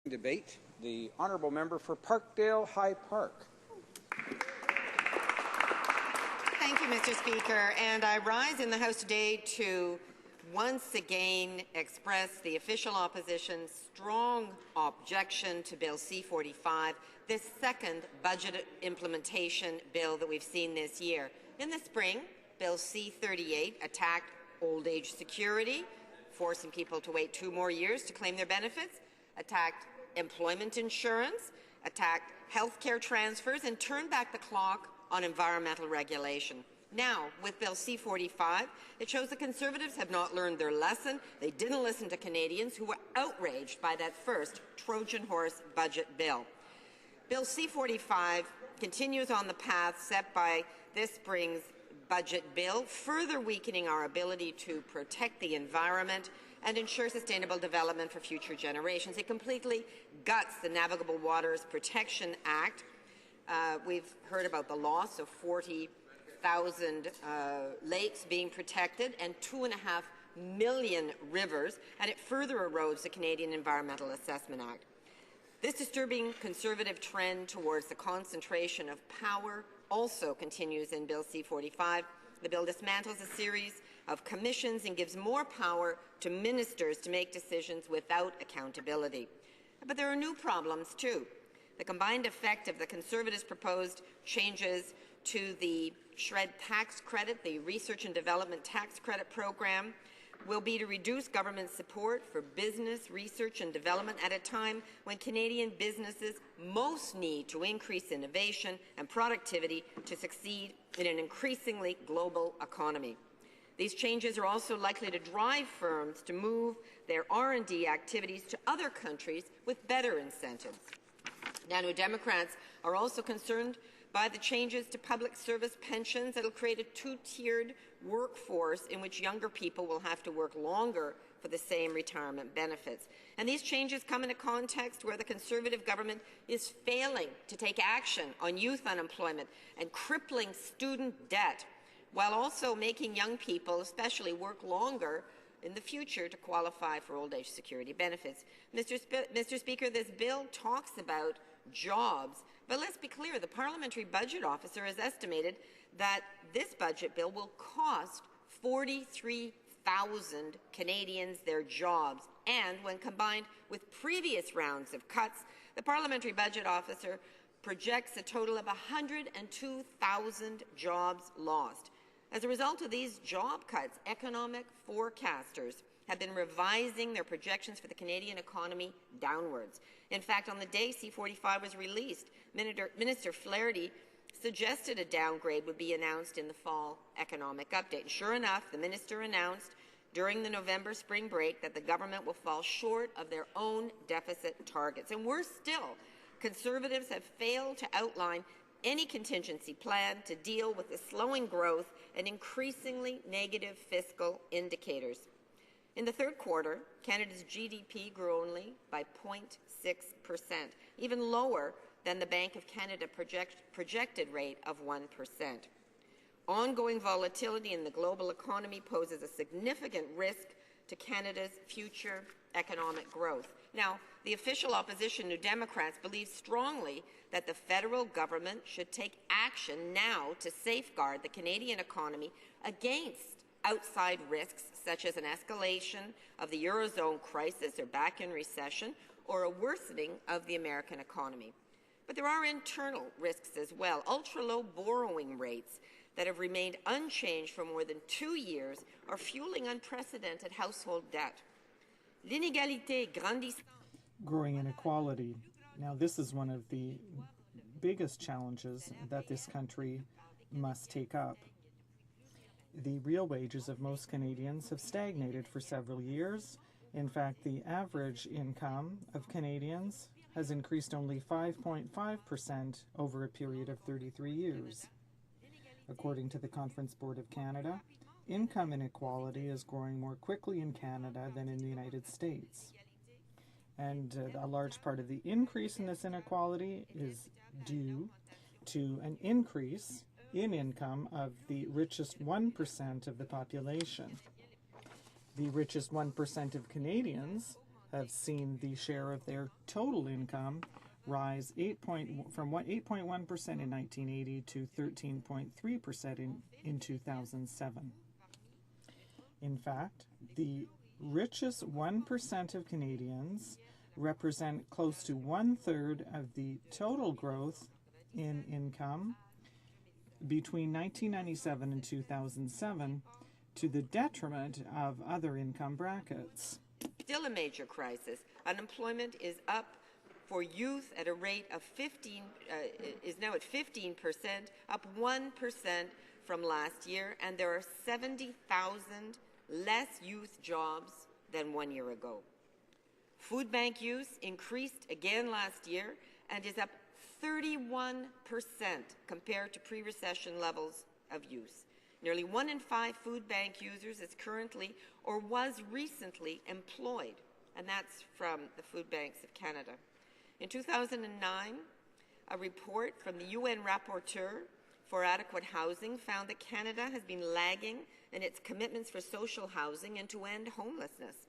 Debate, the Honourable Member for Parkdale-High Park. Thank you, Mr. Speaker. And I rise in the House today to once again express the official opposition's strong objection to Bill C45, this second budget implementation bill that we've seen this year. In the spring, Bill C38 attacked old age security, forcing people to wait 2 more years to claim their benefits, attacked employment insurance, attacked healthcare transfers, and turned back the clock on environmental regulation. Now, with Bill C45, it shows the Conservatives have not learned their lesson. They didn't listen to Canadians who were outraged by that first Trojan horse budget bill. Bill C45 continues on the path set by this spring's budget bill, further weakening our ability to protect the environment and ensure sustainable development for future generations. It completely guts the Navigable Waters Protection Act. We've heard about the loss of 40,000 lakes being protected and 2.5 million rivers, and it further erodes the Canadian Environmental Assessment Act. This disturbing Conservative trend towards the concentration of power also continues in Bill C45. The bill dismantles a series of commissions and gives more power to ministers to make decisions without accountability. But there are new problems too. The combined effect of the Conservatives' proposed changes to the SR&ED tax credit, the Research and Development Tax Credit program, will be to reduce government support for business, research and development at a time when Canadian businesses most need to increase innovation and productivity to succeed in an increasingly global economy. These changes are also likely to drive firms to move their R&D activities to other countries with better incentives. Now, New Democrats are also concerned by the changes to public service pensions that will create a two-tiered workforce in which younger people will have to work longer for the same retirement benefits. And these changes come in a context where the Conservative government is failing to take action on youth unemployment and crippling student debt, while also making young people especially work longer in the future to qualify for old age security benefits. Mr. Speaker, this bill talks about jobs, but let's be clear, the Parliamentary Budget Officer has estimated that this budget bill will cost 43,000 Canadians their jobs, and when combined with previous rounds of cuts, the Parliamentary Budget Officer projects a total of 102,000 jobs lost. As a result of these job cuts, economic forecasters have been revising their projections for the Canadian economy downwards. In fact, on the day C45 was released, Minister Flaherty suggested a downgrade would be announced in the fall economic update. And sure enough, the minister announced during the November spring break that the government will fall short of their own deficit targets. And worse still, Conservatives have failed to outline any contingency plan to deal with the slowing growth and increasingly negative fiscal indicators. In the third quarter, Canada's GDP grew only by 0.6%, even lower than the Bank of Canada projected rate of 1%. Ongoing volatility in the global economy poses a significant risk to Canada's future economic growth. Now, the official opposition, New Democrats, believe strongly that the federal government should take action now to safeguard the Canadian economy against outside risks such as an escalation of the Eurozone crisis or back in recession or a worsening of the American economy. But there are internal risks as well. Ultra-low borrowing rates that have remained unchanged for more than 2 years are fueling unprecedented household debt. L'inégalité grandissante. Growing inequality. Now, this is one of the biggest challenges that this country must take up. The real wages of most Canadians have stagnated for several years. In fact, the average income of Canadians has increased only 5.5% over a period of 33 years. According to the Conference Board of Canada, income inequality is growing more quickly in Canada than in the United States. And a large part of the increase in this inequality is due to an increase in income of the richest 1% of the population. The richest 1% of Canadians have seen the share of their total income rise from 8.1% in 1980 to 13.3% in 2007. In fact, the richest 1% of Canadians represent close to 1/3 of the total growth in income between 1997 and 2007, to the detriment of other income brackets. Still a major crisis. Unemployment is up for youth at a rate of 15%, up 1% from last year, and there are 70,000 less youth jobs than 1 year ago. Food bank use increased again last year and is up 31% compared to pre-recession levels of use. Nearly 1 in 5 food bank users is currently or was recently employed, and that's from the Food Banks of Canada. In 2009, a report from the UN Rapporteur for Adequate Housing found that Canada has been lagging in its commitments for social housing and to end homelessness.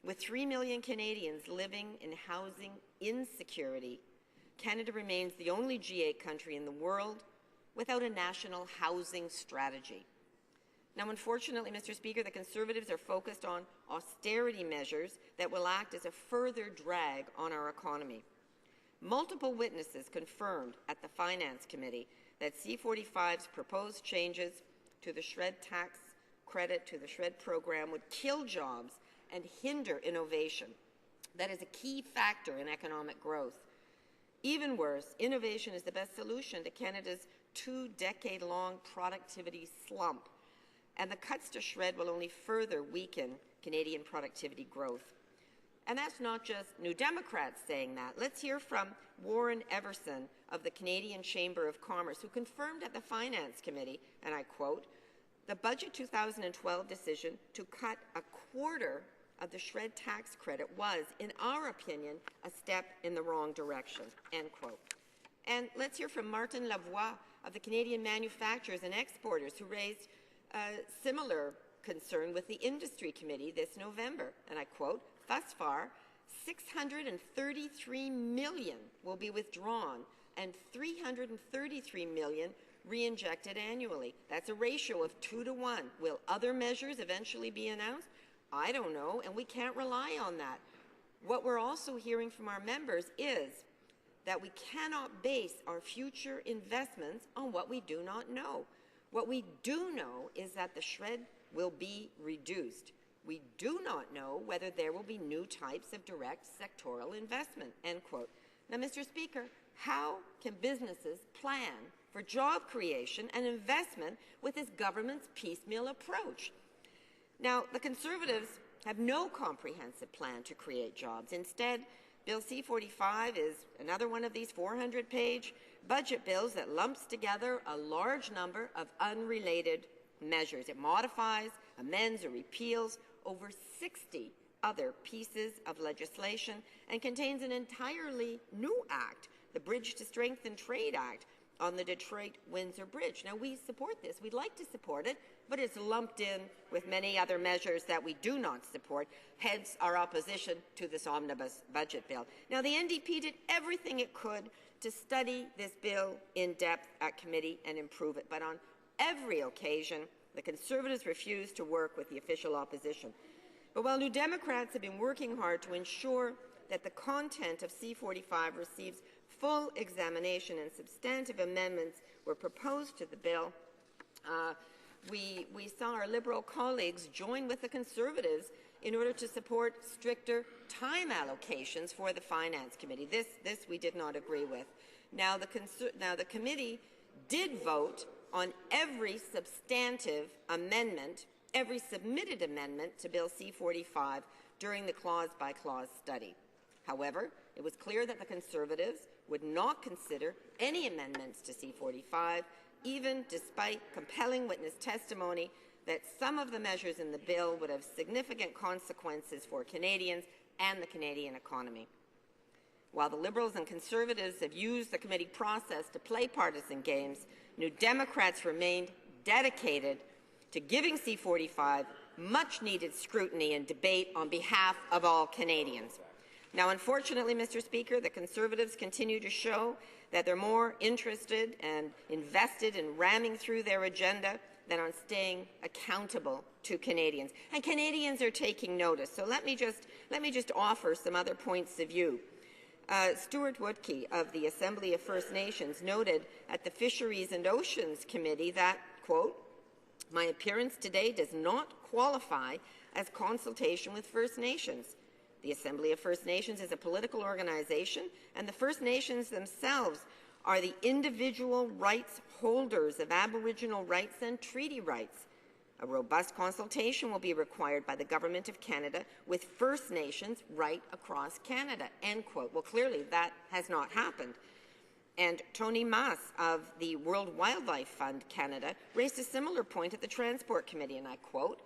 With 3 million Canadians living in housing insecurity, Canada remains the only G8 country in the world without a national housing strategy. Now, unfortunately, Mr. Speaker, the Conservatives are focused on austerity measures that will act as a further drag on our economy. Multiple witnesses confirmed at the Finance Committee that C45's proposed changes to the SHRED tax credit, to the SHRED program, would kill jobs and hinder innovation. That is a key factor in economic growth. Even worse, innovation is the best solution to Canada's 2-decade-long productivity slump, and the cuts to SHRED will only further weaken Canadian productivity growth. And that's not just New Democrats saying that. Let's hear from Warren Everson of the Canadian Chamber of Commerce, who confirmed at the Finance Committee, and I quote, "The Budget 2012 decision to cut a quarter of the SHRED tax credit was, in our opinion, a step in the wrong direction," end quote. And let's hear from Martin Lavoie of the Canadian Manufacturers and Exporters, who raised a similar concern with the Industry Committee this November, and I quote, "Thus far, $633 million will be withdrawn and $333 million re-injected annually. That's a ratio of 2 to 1. Will other measures eventually be announced? I don't know, and we can't rely on that. What we're also hearing from our members is that we cannot base our future investments on what we do not know. What we do know is that the SHRED will be reduced. We do not know whether there will be new types of direct sectoral investment," end quote. Now, Mr. Speaker, how can businesses plan for job creation and investment with this government's piecemeal approach? Now, the Conservatives have no comprehensive plan to create jobs. Instead, Bill C45 is another one of these 400-page budget bills that lumps together a large number of unrelated measures. It modifies, amends, or repeals over 60 other pieces of legislation and contains an entirely new act, the Bridge to Strengthen Trade Act, on the Detroit-Windsor Bridge. Now, we support this. We'd like to support it, but it's lumped in with many other measures that we do not support, hence our opposition to this omnibus budget bill. Now, the NDP did everything it could to study this bill in depth at committee and improve it, but on every occasion, the Conservatives refused to work with the official opposition. But while New Democrats have been working hard to ensure that the content of C45 receives full examination and substantive amendments were proposed to the bill, we saw our Liberal colleagues join with the Conservatives in order to support stricter time allocations for the Finance Committee. This we did not agree with. Now the committee did vote on every substantive amendment, every submitted amendment to Bill C45 during the clause-by-clause study. However, it was clear that the Conservatives would not consider any amendments to C45, even despite compelling witness testimony that some of the measures in the bill would have significant consequences for Canadians and the Canadian economy. While the Liberals and Conservatives have used the committee process to play partisan games, New Democrats remained dedicated to giving C45 much-needed scrutiny and debate on behalf of all Canadians. Now, unfortunately, Mr. Speaker, the Conservatives continue to show that they're more interested and invested in ramming through their agenda than on staying accountable to Canadians. And Canadians are taking notice. So let me just offer some other points of view. Stuart Woodkey of the Assembly of First Nations noted at the Fisheries and Oceans Committee that, quote, "My appearance today does not qualify as consultation with First Nations. The Assembly of First Nations is a political organization, and the First Nations themselves are the individual rights holders of Aboriginal rights and treaty rights. A robust consultation will be required by the Government of Canada with First Nations right across Canada," end quote. Well, clearly that has not happened. And Tony Maas of the World Wildlife Fund Canada raised a similar point at the Transport Committee, and I quote,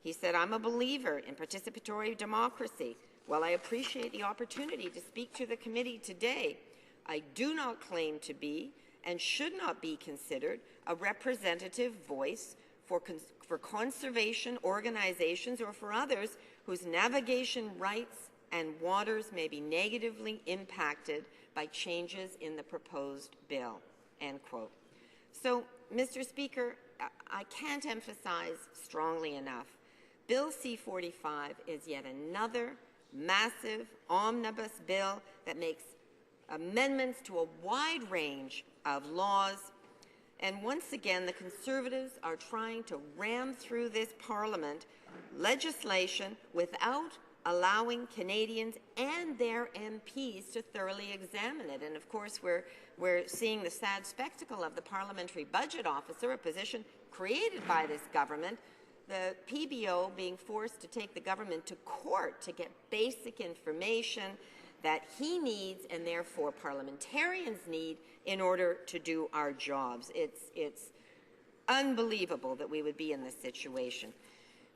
he said, "I'm a believer in participatory democracy. While I appreciate the opportunity to speak to the committee today, I do not claim to be and should not be considered a representative voice for conservation organizations or for others whose navigation rights and waters may be negatively impacted by changes in the proposed bill," end quote. So, Mr. Speaker, I can't emphasize strongly enough, Bill C45 is yet another massive omnibus bill that makes amendments to a wide range of laws. And once again, the Conservatives are trying to ram through this Parliament legislation without allowing Canadians and their MPs to thoroughly examine it. And of course, we're seeing the sad spectacle of the Parliamentary Budget Officer, a position created by this government, the PBO being forced to take the government to court to get basic information that he needs and therefore parliamentarians need in order to do our jobs. It's unbelievable that we would be in this situation.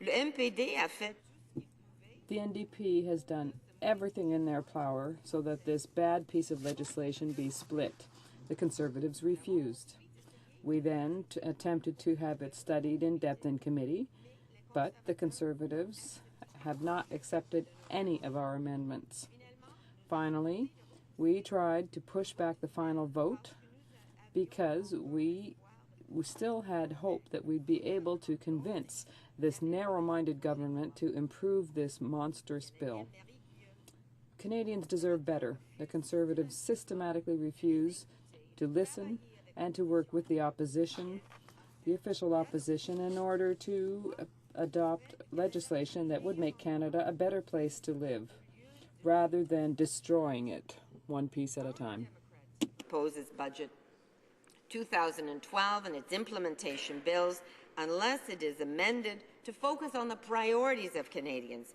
Le MPD a fait. The NDP has done everything in their power so that this bad piece of legislation be split. The Conservatives refused. We then attempted to have it studied in depth in committee, but the Conservatives have not accepted any of our amendments. Finally, we tried to push back the final vote because we still had hope that we'd be able to convince this narrow-minded government to improve this monstrous bill. Canadians deserve better. The Conservatives systematically refuse to listen and to work with the opposition, the official opposition, in order to adopt legislation that would make Canada a better place to live, rather than destroying it one piece at a time. Proposes budget 2012 and its implementation bills unless it is amended to focus on the priorities of Canadians,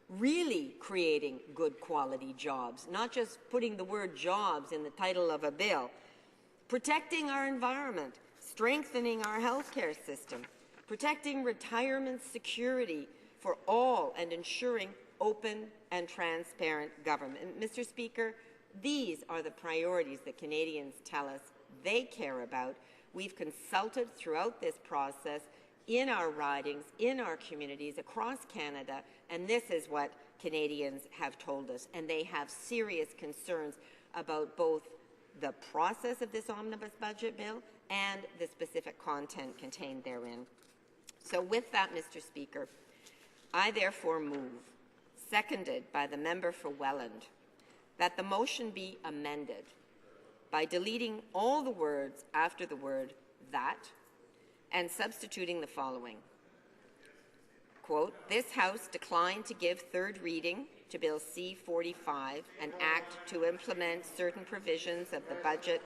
really creating good quality jobs, not just putting the word jobs in the title of a bill, protecting our environment, strengthening our healthcare system, protecting retirement security for all, and ensuring open and transparent government. And Mr. Speaker, these are the priorities that Canadians tell us they care about. We've consulted throughout this process in our ridings, in our communities across Canada, and this is what Canadians have told us. And they have serious concerns about both the process of this omnibus budget bill and the specific content contained therein. So with that, Mr. Speaker, I therefore move, seconded by the member for Welland, that the motion be amended by deleting all the words after the word "that" and substituting the following. Quote, "This House declined to give third reading to Bill C45, an act to implement certain provisions of the budget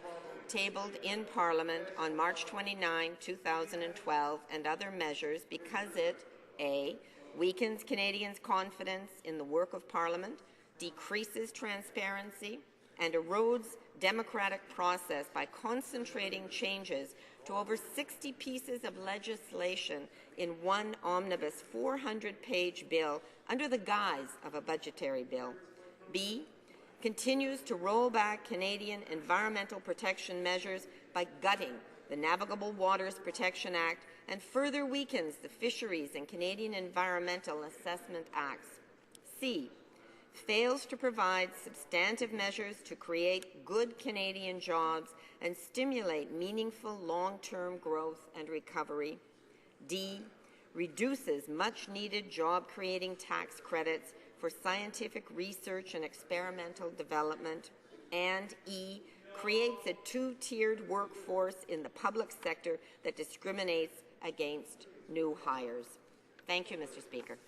tabled in Parliament on March 29, 2012, and other measures because it, A, weakens Canadians' confidence in the work of Parliament, decreases transparency, and erodes democratic process by concentrating changes to over 60 pieces of legislation in one omnibus 400-page bill under the guise of a budgetary bill. B, continues to roll back Canadian environmental protection measures by gutting the Navigable Waters Protection Act and further weakens the Fisheries and Canadian Environmental Assessment Acts. C, fails to provide substantive measures to create good Canadian jobs and stimulate meaningful long-term growth and recovery. D, reduces much-needed job-creating tax credits for scientific research and experimental development. And E, creates a two-tiered workforce in the public sector that discriminates against new hires. Thank you, Mr. Speaker.